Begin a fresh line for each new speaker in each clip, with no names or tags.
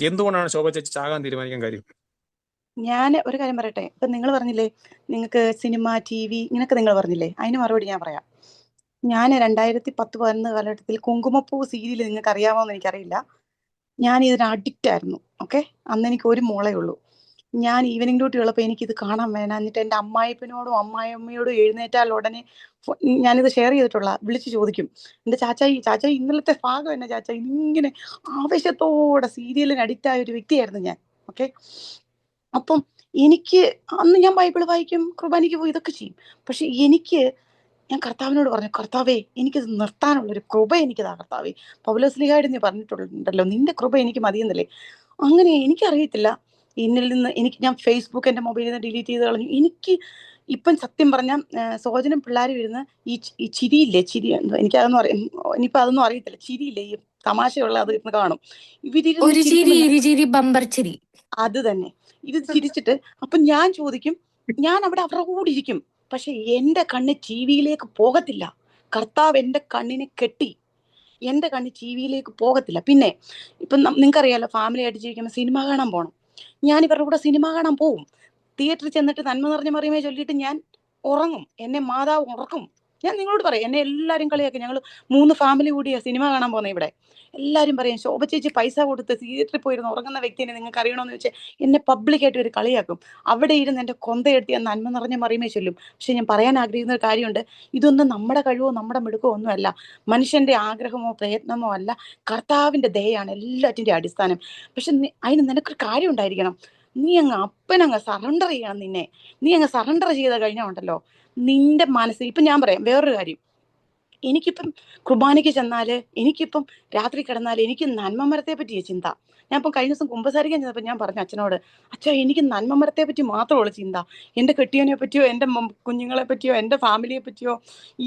എന്തുകൊണ്ടാണ് ശോഭ ചേച്ചി ചാകാൻ തീരുമാനിക്കാൻ കാര്യം?
ഞാൻ ഒരു കാര്യം പറയട്ടെ. ഇപ്പൊ നിങ്ങൾ പറഞ്ഞില്ലേ നിങ്ങൾക്ക് സിനിമ TV ഇങ്ങനൊക്കെ നിങ്ങൾ പറഞ്ഞില്ലേ, അതിന് മറുപടി ഞാൻ പറയാം. ഞാൻ 2010-11 കാലഘട്ടത്തിൽ കുങ്കുമപ്പൂ സീരിയൽ നിങ്ങൾക്ക് അറിയാമോ എന്ന് എനിക്കറിയില്ല. ഞാൻ ഇതിന് അഡിക്റ്റ് ആയിരുന്നു. ഓക്കെ, അന്ന് എനിക്ക് ഒരു മോളേ ഉള്ളൂ. ഞാൻ ഈവനിങ് ഡ്യൂട്ടി ഉള്ളപ്പോൾ എനിക്കിത് കാണാൻ വേണം. എന്നിട്ട് എൻ്റെ അമ്മായിപ്പനോടും അമ്മായിയമ്മയോടും എഴുന്നേറ്റാൽ ഉടനെ ഞാനിത് ഷെയർ ചെയ്തിട്ടുള്ള വിളിച്ചു ചോദിക്കും, എൻ്റെ ചാച്ചായി ചാച്ചായി ഇന്നലത്തെ ഭാഗം എന്നെ ചാച്ചായി, ഇങ്ങനെ ആവേശത്തോടെ സീരിയലിന് അഡിക്റ്റ് ആയ ഒരു വ്യക്തിയായിരുന്നു ഞാൻ. ഓക്കെ, അപ്പം എനിക്ക് അന്ന് ഞാൻ ബൈബിൾ വായിക്കും, കുർബാനയ്ക്ക് പോയി, ഇതൊക്കെ ചെയ്യും. പക്ഷെ ഞാൻ കർത്താവിനോട് പറഞ്ഞു, കർത്താവേ എനിക്കിത് നിർത്താനുള്ളൊരു കൃപ എനിക്കിതാ കർത്താവേ. പൗലോസ്ലീഹായോട് നീ പറഞ്ഞിട്ടുണ്ടല്ലോ നിന്റെ കൃപ എനിക്ക് മതിയെന്നല്ലേ. അങ്ങനെ എനിക്കറിയത്തില്ല, എന്നിൽ നിന്ന് ഞാൻ ഫേസ്ബുക്ക് എൻ്റെ മൊബൈലിൽ നിന്ന് ഡിലീറ്റ് ചെയ്ത് കളഞ്ഞു. എനിക്ക് ഇപ്പം സത്യം പറഞ്ഞാൽ സോജനും പിള്ളേരും ഇരുന്ന് ഈ ചിരിയില്ലേ, ചിരി എന്തോ എനിക്കതൊന്നും അറിയാം, ഇനിയിപ്പോൾ അതൊന്നും അറിയത്തില്ല, ചിരിയില്ലേ ഈ തമാശയുള്ള അത് ഇരുന്ന് കാണും. ഇവരിരുന്ന്
ഒരു ചിരി
ചിരിക്കുമ്പോൾ
ഇരുചിരി ബമ്പർ ചിരി.
അത് തന്നെ, ഇത് ചിരിച്ചിട്ട് അപ്പൊ ഞാൻ ചോദിക്കും, ഞാൻ അവിടെ അവരുടെ കൂടെ ഇരിക്കും, പക്ഷെ എന്റെ കണ്ണ് TV-യിലേക്ക് പോകത്തില്ല. കർത്താവ് എന്റെ കണ്ണിനെ കെട്ടി, എന്റെ കണ്ണ് TV-യിലേക്ക് പോകത്തില്ല. പിന്നെ ഇപ്പം നിങ്ങൾക്കറിയാലോ, ഫാമിലി ആയിട്ട് ജീവിക്കുമ്പോൾ സിനിമ കാണാൻ പോകണം. ഞാൻ ഇവരുടെ കൂടെ സിനിമ കാണാൻ പോവും. തിയേറ്ററിൽ ചെന്നിട്ട് നന്മ നിറഞ്ഞ മറിയമേ ചൊല്ലിയിട്ട് ഞാൻ ഉറങ്ങും. എന്നെ മാതാവ് ഉറക്കും. ഞാൻ നിങ്ങളോട് പറയാം, എന്നെ എല്ലാവരും കളിയാക്കി. ഞങ്ങൾ 3 ഫാമിലി കൂടിയാ സിനിമ കാണാൻ പോകുന്നത് ഇവിടെ. എല്ലാവരും പറയും, ശോഭ ചേച്ചി പൈസ കൊടുത്ത് തിയേറ്ററിൽ പോയിരുന്ന് ഉറങ്ങുന്ന വ്യക്തിനെ നിങ്ങൾക്ക് അറിയണമെന്ന് വെച്ചാൽ എന്നെ പബ്ലിക്കായിട്ട് ഒരു കളിയാക്കും. അവിടെ ഇരുന്ന് എൻ്റെ കൊന്തയെടുത്തി ഞാൻ നന്മ നിറഞ്ഞ മറിയമേ ചൊല്ലും. പക്ഷെ ഞാൻ പറയാൻ ആഗ്രഹിക്കുന്ന ഒരു കാര്യമുണ്ട്, ഇതൊന്നും നമ്മുടെ കഴിവോ നമ്മുടെ മിടുക്കോ ഒന്നുമല്ല, മനുഷ്യന്റെ ആഗ്രഹമോ പ്രയത്നമോ അല്ല, കർത്താവിന്റെ ദയയാണ് എല്ലാറ്റിന്റെ അടിസ്ഥാനം. പക്ഷെ അതിന് നിനക്കൊരു കാര്യം ഉണ്ടായിരിക്കണം, നീ അപ്പനങ്ങ് സറണ്ടർ ചെയ്യണം. നീ അങ്ങ് സറണ്ടർ ചെയ്ത് കഴിഞ്ഞാൽ ഉണ്ടല്ലോ, നിന്റെ മനസ്സിൽ ഇപ്പം ഞാൻ പറയാം വേറൊരു കാര്യം. എനിക്കിപ്പം കുർബാനയ്ക്ക് ചെന്നാല്, എനിക്കിപ്പം രാത്രി കിടന്നാല് എനിക്ക് നന്മമരത്തെ പറ്റിയ ചിന്ത. ഞാൻ ഇപ്പം കഴിഞ്ഞ ദിവസം കുമ്പസാരിക്കാൻ ചെന്നപ്പോൾ ഞാൻ പറഞ്ഞു അച്ഛനോട്, അച്ഛാ എനിക്ക് നന്മമരത്തെ പറ്റി മാത്രമുള്ള ചിന്ത. എൻ്റെ കെട്ടിയവനെ പറ്റിയോ എൻ്റെ കുഞ്ഞുങ്ങളെ പറ്റിയോ എൻ്റെ ഫാമിലിയെ പറ്റിയോ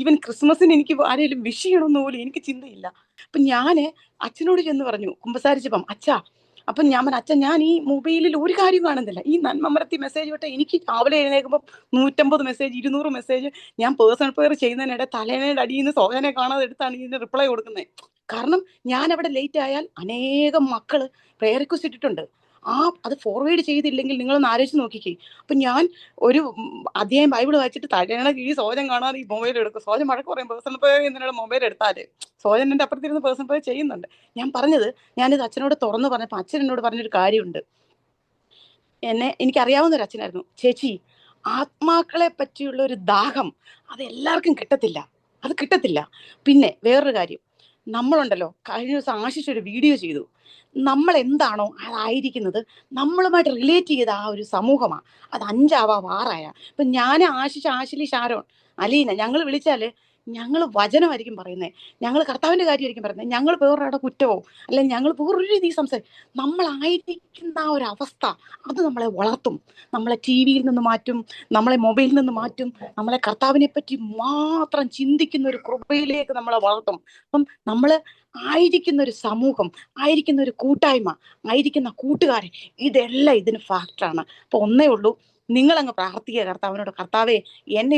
ഈവൻ ക്രിസ്മസിന് എനിക്ക് ആരെങ്കിലും വിഷ് ചെയ്യണമെന്ന് പോലും എനിക്ക് ചിന്തയില്ല. അപ്പം ഞാന് അച്ഛനോട് ചെന്ന് പറഞ്ഞു കുമ്പസാരിച്ചപ്പം, അച്ഛാ, അപ്പം ഞാൻ പറഞ്ഞു, അച്ഛൻ ഞാൻ ഈ മൊബൈലിൽ ഒരു കാര്യം കാണുന്നില്ല, ഈ നന്മമരത്തി മെസ്സേജ് വിട്ട എനിക്ക് രാവിലെ എഴുന്നേൽക്കുമ്പോൾ 150 മെസ്സേജ് 200 മെസ്സേജ്. ഞാൻ പേഴ്സണൽ പ്രെയർ ചെയ്യുന്നതിനിടെ തലേനയുടെ അടിയിൽ നിന്ന് സോജനെ കാണാതെ എടുത്താണ് ഇതിന് റിപ്ലൈ കൊടുക്കുന്നത്. കാരണം ഞാൻ അവിടെ ലേറ്റ് ആയാൽ അനേകം മക്കള് പ്രെയർ റിക്വസ്റ്റ് ഇട്ടിട്ടുണ്ട്. അത് ഫോർവേഡ് ചെയ്തില്ലെങ്കിൽ നിങ്ങളൊന്ന് ആലോചിച്ച് നോക്കിക്കേ. അപ്പൊ ഞാൻ ഒരു അധ്യായം ബൈബിൾ വായിച്ചിട്ട് തലേണ കീഴ് സോജൻ കാണാതെ ഈ മൊബൈൽ എടുക്കും. സോജൻ മഴക്ക് പറയും പേഴ്സണൽ പ്രെയർ ചെയ്യുന്നതിനുള്ള മൊബൈൽ എടുത്താല്. സോജൻ എൻ്റെ അപ്പുറത്തിരുന്ന് പേഴ്സണൽ പ്രെയർ ചെയ്യുന്നുണ്ട്. ഞാൻ പറഞ്ഞത്, ഞാനിത് അച്ഛനോട് തുറന്നു പറഞ്ഞപ്പോൾ അച്ഛൻ എന്നോട് പറഞ്ഞൊരു കാര്യമുണ്ട്. എനിക്കറിയാവുന്ന ഒരു അച്ഛനായിരുന്നു. ചേച്ചി, ആത്മാക്കളെ പറ്റിയുള്ള ഒരു ദാഹം അത് എല്ലാവർക്കും കിട്ടത്തില്ല, അത് കിട്ടത്തില്ല. പിന്നെ വേറൊരു കാര്യം, നമ്മളുണ്ടല്ലോ, കഴിഞ്ഞ ദിവസം ആശിഷ് ഒരു വീഡിയോ ചെയ്തു. നമ്മൾ എന്താണോ അതായിരിക്കുന്നത്, നമ്മളുമായിട്ട് റിലേറ്റ് ചെയ്ത ആ ഒരു സമൂഹമാണ് അത്. 5 6 ഇപ്പൊ ഞാൻ ആശിഷ്, ആശിലി, ഷാരോൺ, അലീന, ഞങ്ങൾ വിളിച്ചാല് ഞങ്ങൾ വചനമായിരിക്കും പറയുന്നത്, ഞങ്ങൾ കർത്താവിന്റെ കാര്യമായിരിക്കും പറയുന്നത്. ഞങ്ങൾ വേറൊരാളുടെ കുറ്റമോ അല്ലെങ്കിൽ ഞങ്ങൾ വേറൊരു രീതി സംസാരിക്കും. നമ്മളായിരിക്കുന്ന ആ ഒരു അവസ്ഥ അത് നമ്മളെ വളർത്തും, നമ്മളെ TV-യിൽ നിന്ന് മാറ്റും, നമ്മളെ മൊബൈലിൽ നിന്ന് മാറ്റും, നമ്മളെ കർത്താവിനെ പറ്റി മാത്രം ചിന്തിക്കുന്ന ഒരു കൃപയിലേക്ക് നമ്മളെ വളർത്തും. അപ്പം നമ്മള് ആയിരിക്കുന്ന ഒരു സമൂഹം, ആയിരിക്കുന്ന ഒരു കൂട്ടായ്മ, ആയിരിക്കുന്ന കൂട്ടുകാരൻ, ഇതെല്ലാം ഇതിന് ഫാക്ടറാണ്. അപ്പൊ ഒന്നേ ഉള്ളൂ, നിങ്ങളങ്ങ് പ്രാർത്ഥിക്കുക കർത്താവിനോട്, കർത്താവേ എന്നെ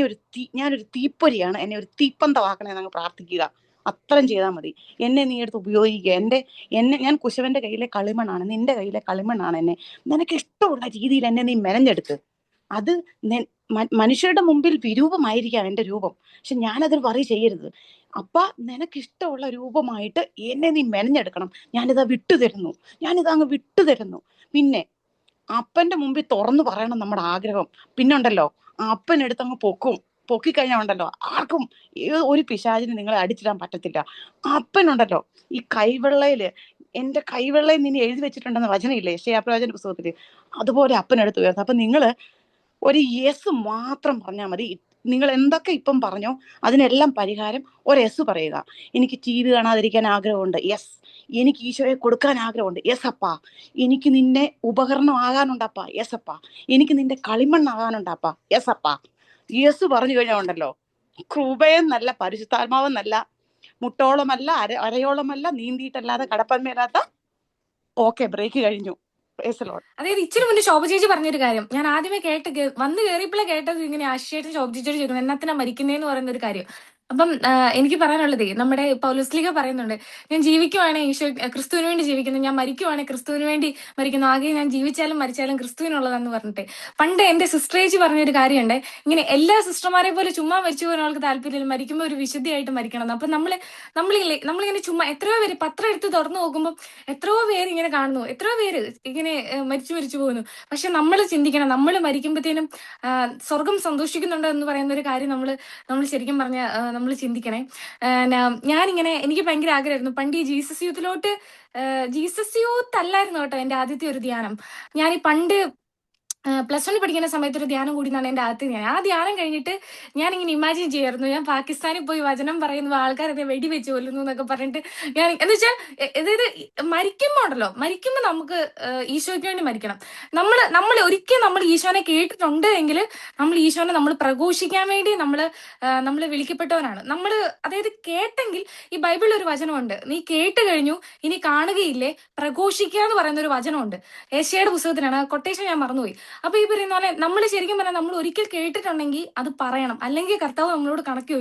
ഞാനൊരു തീപ്പൊരിയാണ്, എന്നെ ഒരു തീപ്പന്തമാക്കണേ എന്നങ്ങ് പ്രാർത്ഥിക്കുക. അത്രയും ചെയ്താൽ മതി. എന്നെ നീ എടുത്ത് ഉപയോഗിക്കുക. ഞാൻ കുശവന്റെ കയ്യിലെ കളിമണ്ണാണ്, നിന്റെ കയ്യിലെ കളിമണ്ണാണ്. നിനക്ക് ഇഷ്ടമുള്ള രീതിയിൽ എന്നെ നീ മെനഞ്ഞെടുക്ക്. അത് മനുഷ്യരുടെ മുമ്പിൽ വിരൂപമായിരിക്കാം എൻ്റെ രൂപം, പക്ഷെ ഞാനതിൽ വറി ചെയ്യരുത്. അപ്പ നിനക്കിഷ്ടമുള്ള രൂപമായിട്ട് എന്നെ നീ മെനഞ്ഞെടുക്കണം. ഞാനിതാ വിട്ടുതരുന്നു, ഞാനിതാ അങ്ങ് വിട്ടുതരുന്നു. പിന്നെ അപ്പന്റെ മുമ്പിൽ തുറന്നു പറയണം നമ്മുടെ ആഗ്രഹം. പിന്നുണ്ടല്ലോ, അപ്പനെടുത്ത് അങ്ങ് പൊക്കിക്കഴിഞ്ഞാൽ ഉണ്ടല്ലോ, ആർക്കും ഒരു പിശാചിന് നിങ്ങളെ അടിച്ചിടാൻ പറ്റത്തില്ല. അപ്പനുണ്ടല്ലോ, ഈ കൈവെള്ളയില്, എന്റെ കൈവെള്ളയിൽ നിന്നെ എഴുതി വെച്ചിട്ടുണ്ടെന്ന് വചനമില്ലേ യെശയ്യാപ്രവാചകന്റെ പുസ്തകത്തില്, അതുപോലെ അപ്പനെടുത്ത് ഉയർത്തും. അപ്പൊ നിങ്ങള് ഒരു യെസ് മാത്രം പറഞ്ഞാൽ മതി. നിങ്ങൾ എന്തൊക്കെ ഇപ്പം പറഞ്ഞോ അതിനെല്ലാം പരിഹാരം ഒരു യെസ് പറയുക. എനിക്ക് TV കാണാതിരിക്കാൻ ആഗ്രഹമുണ്ട്, യെസ്. എനിക്ക് ഈശോയെ കൊടുക്കാൻ ആഗ്രഹമുണ്ട്, യെസ് അപ്പാ. എനിക്ക് നിന്നെ ഉപകരണം ആകാനുണ്ടപ്പാ, യെസ് അപ്പാ. എനിക്ക് നിന്റെ കളിമണ്ണാകാനുണ്ടപ്പാ, യെസ് അപ്പാ. യെസ് പറഞ്ഞു കഴിഞ്ഞാൽ ഉണ്ടല്ലോ, കൃപയെന്നല്ല പരിശുദ്ധാത്മാവെന്നല്ല, മുട്ടോളമല്ല അരയോളമല്ല, നീന്തിയിട്ടല്ലാതെ കടപ്പന്മേലാത്ത. ഓക്കെ, ബ്രേക്ക് കഴിഞ്ഞു.
അതായത് ഇച്ചിരി മുന്നേ ശോഭ ചേച്ചി പറഞ്ഞൊരു കാര്യം ഞാൻ ആദ്യമേ വന്ന് കയറിയപ്പോഴേ കേട്ടത്, ഇങ്ങനെ ആശയായിട്ട് ശോഭ ചേച്ചിയോട് ചോദിക്കണം എന്നാത്തിനാ മരിക്കുന്നേന്ന് പറയുന്ന ഒരു കാര്യം. അപ്പം എനിക്ക് പറയാനുള്ളത് നമ്മുടെ പൗലോസ്ലീഹ പറയുന്നുണ്ട്, ഞാൻ ജീവിക്കുവാണെങ്കിൽ ഈശോ ക്രിസ്തുവിന് വേണ്ടി ജീവിക്കുന്നു, ഞാൻ മരിക്കുവാണെങ്കിൽ ക്രിസ്തുവിന് വേണ്ടി മരിക്കുന്നു, ആകെ ഞാൻ ജീവിച്ചാലും മരിച്ചാലും ക്രിസ്തുവിനുള്ളതെന്ന് പറഞ്ഞിട്ട് പണ്ട് എന്റെ സിസ്റ്ററേജ് പറഞ്ഞൊരു കാര്യമുണ്ട്, ഇങ്ങനെ എല്ലാ സിസ്റ്റർമാരെ പോലെ ചുമ്മാ മരിച്ചു പോകാൻ ആൾക്ക് താല്പര്യമില്ല, മരിക്കുമ്പോൾ ഒരു വിശുദ്ധിയായിട്ട് മരിക്കണം. അപ്പൊ നമ്മളിങ്ങനെ ചുമ്മാ എത്രയോ പേര് പത്രം എടുത്ത് തുറന്നു നോക്കുമ്പോൾ എത്രയോ പേര് ഇങ്ങനെ കാണുന്നു, എത്രയോ പേര് ഇങ്ങനെ മരിച്ചു പോകുന്നു. പക്ഷെ നമ്മൾ ചിന്തിക്കണം, നമ്മൾ മരിക്കുമ്പോഴത്തേനും സ്വർഗം സന്തോഷിക്കുന്നുണ്ടോ എന്ന് പറയുന്ന ഒരു കാര്യം നമ്മൾ ശരിക്കും പറഞ്ഞ നമ്മൾ ചിന്തിക്കണേ. ഞാനിങ്ങനെ എനിക്ക് ഭയങ്കര ആഗ്രഹമായിരുന്നു പണ്ട് ഈ ജീസസ് യൂത്തിലോട്ട്, ജീസസ് യൂത്ത് അല്ലായിരുന്നു കേട്ടോ എന്റെ ആദ്യത്തെ ഒരു ധ്യാനം. ഞാൻ ഈ പണ്ട് +1 പഠിക്കുന്ന സമയത്ത് ഒരു ധ്യാനം കൂടി എന്നാണ് എന്റെ ആദ്യത്തെ ധ്യാനം. ആ ധ്യാനം കഴിഞ്ഞിട്ട് ഞാൻ ഇങ്ങനെ ഇമാജിൻ ചെയ്യായിരുന്നു, ഞാൻ പാകിസ്ഥാനിൽ പോയി വചനം പറയുന്നു, ആൾക്കാരൊക്കെ വെടിവെച്ച് കൊല്ലുന്നു എന്നൊക്കെ പറഞ്ഞിട്ട്. ഞാൻ എന്ന് വെച്ചാൽ അതായത് മരിക്കുമ്പോൾ നമുക്ക് ഈശോയ്ക്ക് വേണ്ടി മരിക്കണം. നമ്മൾ ഒരിക്കൽ നമ്മൾ ഈശോനെ കേട്ടിട്ടുണ്ട് എങ്കിൽ നമ്മൾ ഈശോനെ നമ്മൾ പ്രഘോഷിക്കാൻ വേണ്ടി നമ്മൾ വിളിക്കപ്പെട്ടവരാണ്. അതായത് കേട്ടെങ്കിൽ, ഈ ബൈബിളിൽ ഒരു വചനമുണ്ട്, നീ കേട്ട് കഴിഞ്ഞു ഇനി കാണുകയില്ലേ, പ്രഘോഷിക്കുക എന്ന് പറയുന്ന ഒരു വചനമുണ്ട്. ഏശയുടെ പുസ്തകത്തിലാണ്, കൊട്ടേഷൻ ഞാൻ മറന്നുപോയി. അപ്പൊ ഈ പറയുന്ന പോലെ നമ്മൾ ശരിക്കും പറഞ്ഞാൽ നമ്മൾ ഒരിക്കൽ കേട്ടിട്ടുണ്ടെങ്കിൽ അത് പറയണം. അല്ലെങ്കിൽ കർത്താവ് നമ്മളോട് കണക്ക്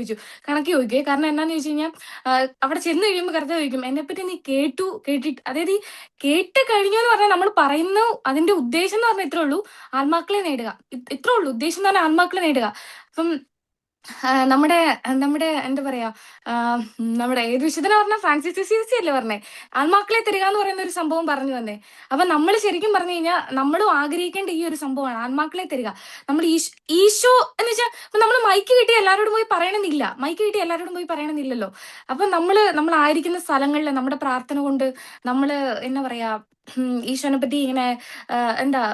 ചോദിക്കുക. കാരണം എന്നാന്ന് ചോദിച്ചു കഴിഞ്ഞാൽ അവിടെ ചെന്ന് കഴിയുമ്പോൾ കർത്താവ് ചോദിക്കും, എന്നെപ്പറ്റി നീ കേട്ടിട്ട്, അതായത് ഈ കേട്ട് കഴിഞ്ഞു എന്ന് പറഞ്ഞാൽ നമ്മൾ പറയുന്ന അതിന്റെ ഉദ്ദേശം എന്ന് പറഞ്ഞാൽ ഇത്രേ ഉള്ളൂ, ആത്മാക്കളെ നേടുക. ഇത്രേ ഉള്ളൂ ഉദ്ദേശം എന്ന് പറഞ്ഞാൽ, ആത്മാക്കളെ നേടുക. അപ്പം നമ്മുടെ നമ്മുടെ എന്താ പറയാ, നമ്മുടെ ഏത് വിശുദ്ധന പറഞ്ഞ ഫ്രാൻസിസ് അസീസി അല്ലേ പറഞ്ഞേ, ആത്മാക്കളെ തരിക എന്ന് പറയുന്ന ഒരു സംഭവം പറഞ്ഞു വന്നേ. അപ്പൊ നമ്മൾ ശരിക്കും പറഞ്ഞു കഴിഞ്ഞാൽ നമ്മളും ആഗ്രഹിക്കേണ്ട ഈ ഒരു സംഭവമാണ്, ആത്മാക്കളെ തരിക. നമ്മൾ ഈശോ എന്ന് വെച്ചാൽ നമ്മൾ മൈക്ക് കിട്ടി എല്ലാവരോടും പോയി പറയണമെന്നില്ലല്ലോ. അപ്പൊ നമ്മളായിരിക്കുന്ന സ്ഥലങ്ങളിൽ നമ്മുടെ പ്രാർത്ഥന കൊണ്ട് നമ്മള് എന്നാ പറയാ, ഈശോനെ പറ്റി ഇങ്ങനെ എന്താ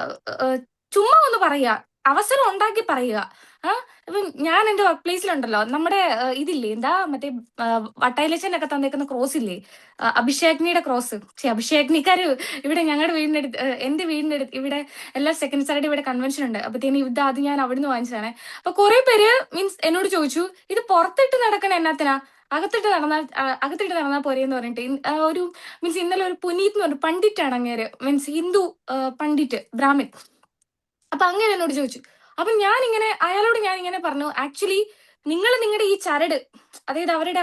ചുമ്മാ ഒന്ന് പറയുക, അവസരം ഉണ്ടാക്കി പറയുക. ഇപ്പം ഞാൻ എന്റെ വർക്ക് പ്ലേസിലുണ്ടല്ലോ, നമ്മുടെ ഇതില്ലേ എന്താ മറ്റേ വട്ടയിലച്ചനൊക്കെ തന്നേക്കുന്ന ക്രോസ് ഇല്ലേ, അഭിഷേക്നിയുടെ ക്രോസ്. അഭിഷേക്നിക്കാര് ഇവിടെ ഞങ്ങളുടെ വീടിന്റെ അടുത്ത്, എന്റെ വീടിന്റെ അടുത്ത് ഇവിടെ എല്ലാ സെക്കൻഡ് സാറ്റർഡേ ഇവിടെ കൺവെൻഷൻ ഉണ്ട്. അപ്പത്തേനും അത് ഞാൻ അവിടുന്ന് വാങ്ങിച്ചതാണ്. അപ്പൊ കുറെ പേര് മീൻസ് എന്നോട് ചോദിച്ചു, ഇത് പുറത്തിട്ട് നടക്കണ എന്നാത്തിനാ, അകത്തിട്ട് നടന്നാൽ പോരെയെന്ന് പറഞ്ഞിട്ട്. ഒരു മീൻസ് ഇന്നലെ ഒരു പുനീത് എന്ന് പറഞ്ഞു പണ്ഡിറ്റാണ് അങ്ങേര്, മീൻസ് ഹിന്ദു പണ്ഡിറ്റ് ബ്രാഹ്മിൻ. അപ്പൊ അങ്ങനെ എന്നോട് ചോദിച്ചു. അപ്പൊ അയാളോട് ഞാൻ ഇങ്ങനെ പറഞ്ഞു, ആക്ച്വലി നിങ്ങളുടെ ഈ ചരട്, അതായത് അവരുടെ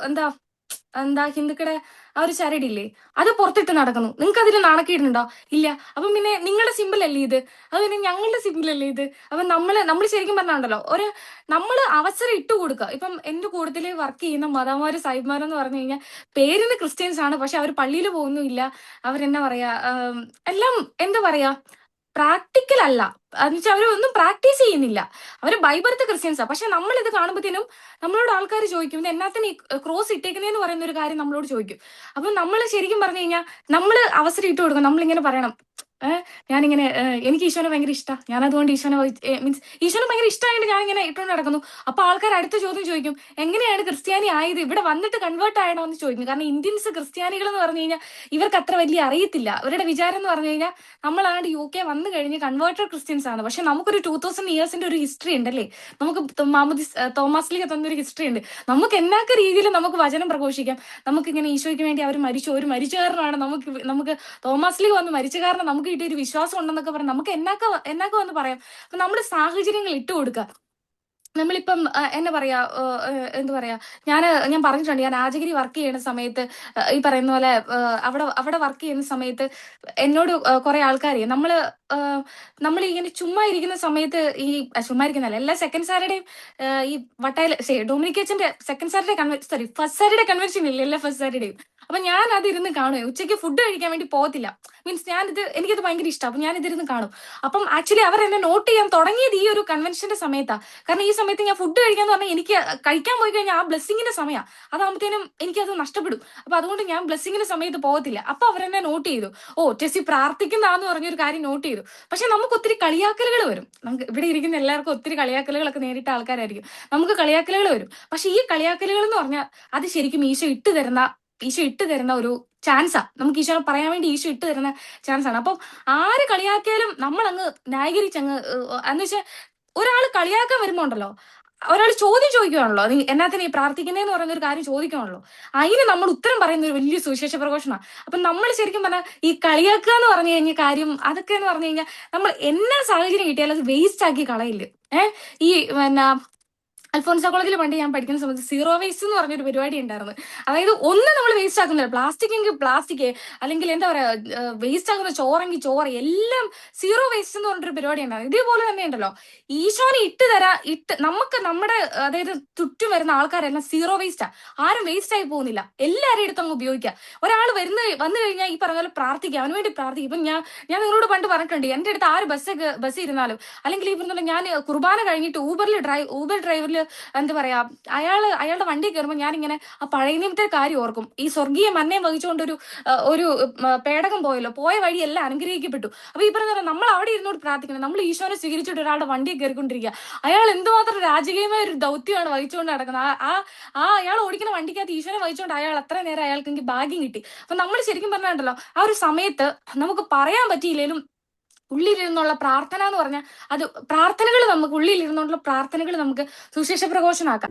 എന്താ ഹിന്ദുക്കളുടെ ആ ഒരു ചരടില്ലേ, അത് പുറത്തിട്ട് നടക്കുന്നു, നിങ്ങൾക്ക് അതിൽ നാണക്കേടുണ്ടോ? ഇല്ല. അപ്പം പിന്നെ നിങ്ങളുടെ സിമ്പിൾ അല്ലേ ഇത്, അത് പിന്നെ ഞങ്ങളുടെ സിമ്പിൾ അല്ലേ ഇത്? അപ്പൊ നമ്മൾ ശരിക്കും പറഞ്ഞാണ്ടല്ലോ, നമ്മൾ അവസരം ഇട്ട് കൊടുക്കുക. ഇപ്പം എന്റെ കൂട്ടത്തിൽ വർക്ക് ചെയ്യുന്ന മദാമാര് സാഹിബ്മാരെന്ന് പറഞ്ഞു കഴിഞ്ഞാൽ പേരിന് ക്രിസ്ത്യൻസ് ആണ്, പക്ഷെ അവർ പള്ളിയിൽ പോകുന്നില്ല. അവരെന്നാ പറയാ, എല്ലാം എന്താ പറയാ, പ്രാക്ടിക്കൽ അല്ല. എന്നുവെച്ചാൽ അവരൊന്നും പ്രാക്ടീസ് ചെയ്യുന്നില്ല, അവര് ബൈബർത്ത് ക്രിസ്ത്യൻസാ. പക്ഷെ നമ്മൾ ഇത് കാണുമ്പോഴത്തേനും നമ്മളോട് ആൾക്കാർ ചോദിക്കും, ഇത് എന്നാത്തിന് ക്രോസ് ഇട്ടേക്കുന്നതെന്ന് പറയുന്ന ഒരു കാര്യം നമ്മളോട് ചോദിക്കും. അപ്പൊ നമ്മൾ ശരിക്കും പറഞ്ഞു കഴിഞ്ഞാൽ നമ്മൾ അവസരം ഇട്ട് കൊടുക്കണം. നമ്മളിങ്ങനെ പറയണം, ഞാനിങ്ങനെ എനിക്ക് ഈശോനെ ഭയങ്കര ഇഷ്ടമാണ്, ഞാൻ അതുകൊണ്ട് മീൻസ് ഈശോനെ ഭയങ്കര ഇഷ്ടമായിട്ട് ഞാനിങ്ങനെ ഇട്ടുകൊണ്ട് നടക്കുന്നു. അപ്പൊ ആൾക്കാർ അടുത്ത ചോദ്യം ചോദിക്കും, എങ്ങനെയാണ് ക്രിസ്ത്യാനി ആയത്, ഇവിടെ വന്നിട്ട് കൺവേർട്ട് ആയണോ എന്ന് ചോദിക്കും. കാരണം ഇന്ത്യൻസ് ക്രിസ്ത്യാനികൾ എന്ന് പറഞ്ഞു കഴിഞ്ഞാൽ ഇവർക്ക് അത്ര വലിയ അറിയത്തില്ല. അവരുടെ വിചാരം എന്ന് പറഞ്ഞു കഴിഞ്ഞാൽ നമ്മളാണ്ട് UK വന്നു കഴിഞ്ഞ് കൺവേർട്ടഡ് ക്രിസ്ത്യൻസ് ആണ്. പക്ഷെ നമുക്കൊരു 2000 ഇയേഴ്സിന്റെ ഒരു ഹിസ്റ്ററി ഉണ്ടല്ലേ, നമുക്ക് തോമസ് ലീഗ തന്നൊരു ഹിസ്റ്ററി ഉണ്ട്. നമുക്ക് എന്നൊക്കെ രീതിയിൽ നമുക്ക് വചനം പ്രഘോഷിക്കാം. നമുക്കിങ്ങനെ ഈശോയ്ക്ക് വേണ്ടി അവർ ഒരു മരിച്ച കാരണമാണ്, നമുക്ക് തോമസ് ലീഗ് വന്ന് മരിച്ച കാരണം നമുക്ക് കിട്ടിയ ഒരു വിശ്വാസം ഉണ്ടെന്നൊക്കെ പറഞ്ഞ് നമുക്ക് എന്നൊക്കെ വന്ന് പറയാം. അപ്പൊ നമ്മുടെ സാഹചര്യങ്ങൾ ഇട്ട് കൊടുക്കുക. നമ്മളിപ്പം എന്താ പറയാ, ഞാൻ പറഞ്ഞിട്ടുണ്ട്, ഞാൻ രാജഗിരി വർക്ക് ചെയ്യുന്ന സമയത്ത് ഈ പറയുന്ന പോലെ അവിടെ വർക്ക് ചെയ്യുന്ന സമയത്ത് എന്നോട് കുറെ ആൾക്കാർ നമ്മൾ ഇങ്ങനെ ചുമ്മാ ഇരിക്കുന്ന സമയത്ത്, ഈ ചുമ്മാ ഇരിക്കുന്നല്ല, എല്ലാ സെക്കൻഡ് സാറ്റർഡേയും ഈ ഡൊമിനിക്കേച്ചന്റെ second Saturday first Saturday convention ഇല്ല, എല്ലാ ഫസ്റ്റ് സാറ്റർഡേയും. അപ്പൊ ഞാൻ അതിരുന്ന് കാണും. ഉച്ചയ്ക്ക് ഫുഡ് കഴിക്കാൻ വേണ്ടി പോകത്തില്ല, മീൻസ് എനിക്കത് ഭയങ്കര ഇഷ്ടം. അപ്പൊ ഞാൻ ഇതിരുന്ന് കാണും. അപ്പം ആക്ച്വലി അവർ എന്നെ നോട്ട് ചെയ്യാൻ തുടങ്ങിയത് ഈ ഒരു കൺവെൻഷന്റെ സമയത്താണ്. കാരണം ഈ സമയത്ത് ഞാൻ ഫുഡ് കഴിക്കാന്ന് പറഞ്ഞാൽ എനിക്ക് കഴിക്കാൻ പോയി കഴിഞ്ഞാൽ ആ ബ്ലെസ്സിങ്ങിന്റെ സമയമാണ്, അതാകുമ്പോഴത്തേനും എനിക്കത് നഷ്ടപ്പെടും. അപ്പൊ അതുകൊണ്ട് ഞാൻ ബ്ലെസ്സിങ്ങിന്റെ സമയത്ത് പോകത്തില്ല. അപ്പൊ അവരെന്നെ നോട്ട് ചെയ്തു, ടെസ്സി പ്രാർത്ഥിക്കുന്നതാന്ന് പറഞ്ഞൊരു കാര്യം നോട്ട് ചെയ്തു. പക്ഷെ നമുക്ക് ഒത്തിരി കളിയാക്കലുകൾ വരും. നമുക്ക് ഇവിടെ ഇരിക്കുന്ന എല്ലാവർക്കും ഒത്തിരി കളിയാക്കലുകളൊക്കെ നേരിട്ട ആൾക്കാരായിരിക്കും. നമുക്ക് കളിയാക്കലുകൾ വരും. പക്ഷെ ഈ കളിയാക്കലുകൾ എന്ന് പറഞ്ഞാൽ അത് ശരിക്കും ഈശോ ഇട്ട് തരുന്ന ഒരു ചാൻസാ. നമുക്ക് ഈശോനെ പറയാൻ വേണ്ടി ഈശോ ഇട്ട് തരുന്ന ചാൻസ് ആണ്. അപ്പം ആര് കളിയാക്കിയാലും നമ്മൾ അങ്ങ് ന്യായീകരിച്ചങ്ങ്, എന്ന് വെച്ചാൽ ഒരാൾ കളിയാക്കാൻ വരുമ്പോ ഉണ്ടല്ലോ, ഒരാൾ ചോദ്യം ചോദിക്കുകയാണല്ലോ, നീ എന്നാത്തിന് ഈ പ്രാർത്ഥിക്കുന്നതെന്ന് പറയുന്ന ഒരു കാര്യം ചോദിക്കുകയാണല്ലോ, അതിന് നമ്മൾ ഉത്തരം പറയുന്ന ഒരു വലിയ സുവിശേഷ പ്രഘോഷണമാണ്. അപ്പൊ നമ്മൾ ശരിക്കും പറഞ്ഞാൽ ഈ കളിയാക്കുക എന്ന് പറഞ്ഞു കഴിഞ്ഞ കാര്യം, അതൊക്കെ എന്ന് പറഞ്ഞു കഴിഞ്ഞാൽ നമ്മൾ എന്നാ സാഹചര്യം കിട്ടിയാലും അത് വേസ്റ്റ് ആക്കി കളയില്ല. ഈ അൽഫോൺസ കോളേജിൽ പണ്ട് ഞാൻ പഠിക്കുന്ന സമയത്ത് സീറോ വേസ്റ്റ് എന്ന് പറഞ്ഞൊരു പരിപാടി ഉണ്ടായിരുന്നു. അതായത് ഒന്നും നമ്മൾ വേസ്റ്റ് ആക്കുന്നില്ല, പ്ലാസ്റ്റിക് എങ്കിൽ പ്ലാസ്റ്റിക്, അല്ലെങ്കിൽ എന്താ പറയാ വേസ്റ്റ് ആക്കുന്ന ചോറെങ്കിൽ ചോറ്, എല്ലാം സീറോ വേസ്റ്റ് എന്ന് പറഞ്ഞൊരു പരിപാടി ഉണ്ടായിരുന്നു. ഇതേപോലെ തന്നെ ഉണ്ടല്ലോ ഈശോനെ ഇട്ട് നമുക്ക് നമ്മുടെ അതായത് ചുറ്റും വരുന്ന ആൾക്കാരെല്ലാം സീറോ വേസ്റ്റാ, ആരും വേസ്റ്റ് ആയി പോകുന്നില്ല, എല്ലാവരും എടുത്ത് അങ്ങ് ഉപയോഗിക്കുക. ഒരാൾ വന്നു കഴിഞ്ഞാൽ ഈ പറഞ്ഞ പോലെ പ്രാർത്ഥിക്കുക, അവന് വേണ്ടി പ്രാർത്ഥിക്കും. ഇപ്പം ഞാൻ നിങ്ങളോട് പണ്ട് പറഞ്ഞിട്ടുണ്ട്, എൻ്റെ അടുത്ത് ആര് ബസ് ഇരുന്നാലും, അല്ലെങ്കിൽ ഈ പറഞ്ഞ ഞാൻ കുർബാന കഴിഞ്ഞിട്ട് ഊബർ ഡ്രൈവറിൽ എന്താ പറയാ അയാളുടെ വണ്ടി കയറുമ്പോൾ ഞാനിങ്ങനെ ആ പഴയ നിയമത്തെ കാര്യം ഓർക്കും. ഈ സ്വർഗീയ മന്നയും വഹിച്ചുകൊണ്ട് ഒരു പേടകം പോയ വഴിയെല്ലാം അനുഗ്രഹിക്കപ്പെട്ടു. അപ്പൊ ഈ പറഞ്ഞ നമ്മൾ അവിടെ ഇരുന്നോട് പ്രാർത്ഥിക്കണം, നമ്മൾ ഈശോനെ സ്വീകരിച്ചിട്ട് ഒരാളുടെ വണ്ടിയെ കയറിക്കൊണ്ടിരിക്കുക, അയാൾ എന്തുമാത്രം രാജകീയമായ ഒരു ദൗത്യമാണ് വഹിച്ചുകൊണ്ട് നടക്കുന്നത്. അയാൾ ഓടിക്കുന്ന വണ്ടിക്കകത്ത് ഈശോനെ വഹിച്ചുകൊണ്ട് അയാൾ അത്ര നേരം അയാൾക്ക് എനിക്ക് ഭാഗ്യം കിട്ടി. അപ്പൊ നമ്മൾ ശരിക്കും പറഞ്ഞിട്ടുണ്ടല്ലോ ആ ഒരു സമയത്ത് നമുക്ക് പറയാൻ പറ്റിയില്ലേലും ഉള്ളിലിരുന്നുള്ള പ്രാർത്ഥന എന്ന് പറഞ്ഞാൽ അത് പ്രാർത്ഥനകൾ നമുക്ക് ഉള്ളിലിരുന്നുള്ള പ്രാർത്ഥനകൾ നമുക്ക് സുവിശേഷ പ്രഘോഷണമാക്കാം.